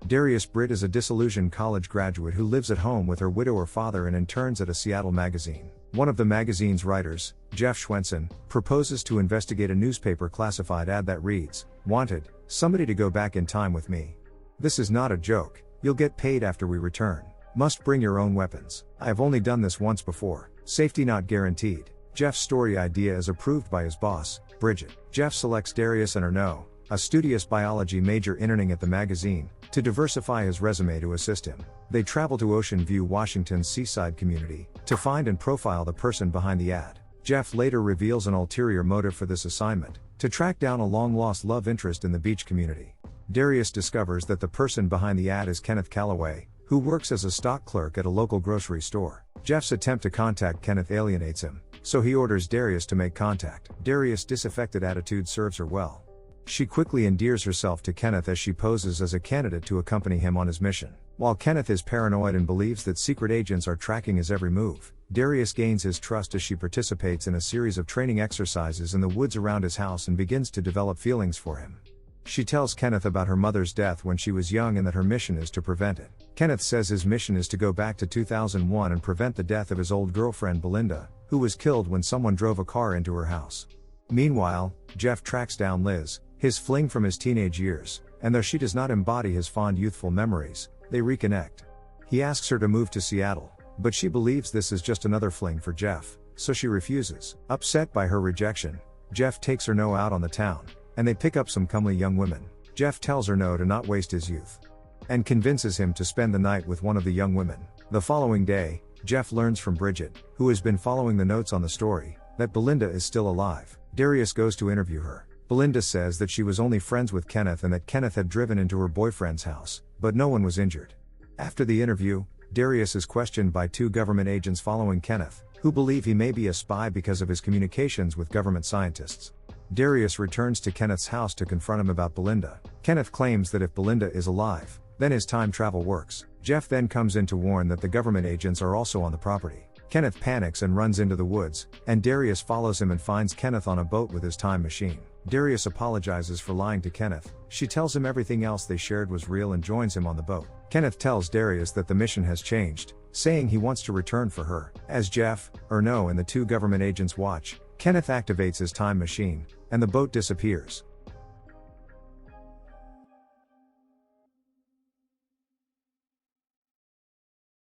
Darius Britt is a disillusioned college graduate who lives at home with her widower father and interns at a Seattle magazine. One of the magazine's writers, Jeff Schwenson, proposes to investigate a newspaper classified ad that reads, "Wanted, somebody to go back in time with me. This is not a joke, you'll get paid after we return. Must bring your own weapons. I have only done this once before, safety not guaranteed." Jeff's story idea is approved by his boss, Bridget. Jeff selects Darius and Erno, a studious biology major interning at the magazine, to diversify his resume to assist him. They travel to Ocean View, Washington's seaside community, to find and profile the person behind the ad. Jeff later reveals an ulterior motive for this assignment, to track down a long-lost love interest in the beach community. Darius discovers that the person behind the ad is Kenneth Calloway, who works as a stock clerk at a local grocery store. Jeff's attempt to contact Kenneth alienates him, so he orders Darius to make contact. Darius' disaffected attitude serves her well. She quickly endears herself to Kenneth as she poses as a candidate to accompany him on his mission. While Kenneth is paranoid and believes that secret agents are tracking his every move, Darius gains his trust as she participates in a series of training exercises in the woods around his house and begins to develop feelings for him. She tells Kenneth about her mother's death when she was young and that her mission is to prevent it. Kenneth says his mission is to go back to 2001 and prevent the death of his old girlfriend Belinda, who was killed when someone drove a car into her house. Meanwhile, Jeff tracks down Liz, his fling from his teenage years, and though she does not embody his fond youthful memories, they reconnect. He asks her to move to Seattle, but she believes this is just another fling for Jeff, so she refuses. Upset by her rejection, Jeff takes Erno out on the town, and they pick up some comely young women. Jeff tells Erno to not waste his youth, and convinces him to spend the night with one of the young women. The following day, Jeff learns from Bridget, who has been following the notes on the story, that Belinda is still alive. Darius goes to interview her. Belinda says that she was only friends with Kenneth and that Kenneth had driven into her boyfriend's house, but no one was injured. After the interview, Darius is questioned by two government agents following Kenneth, who believe he may be a spy because of his communications with government scientists. Darius returns to Kenneth's house to confront him about Belinda. Kenneth claims that if Belinda is alive, then his time travel works. Jeff then comes in to warn that the government agents are also on the property. Kenneth panics and runs into the woods, and Darius follows him and finds Kenneth on a boat with his time machine. Darius apologizes for lying to Kenneth. She tells him everything else they shared was real and joins him on the boat. Kenneth tells Darius that the mission has changed, saying he wants to return for her. As Jeff, Erno and the two government agents watch, Kenneth activates his time machine, and the boat disappears.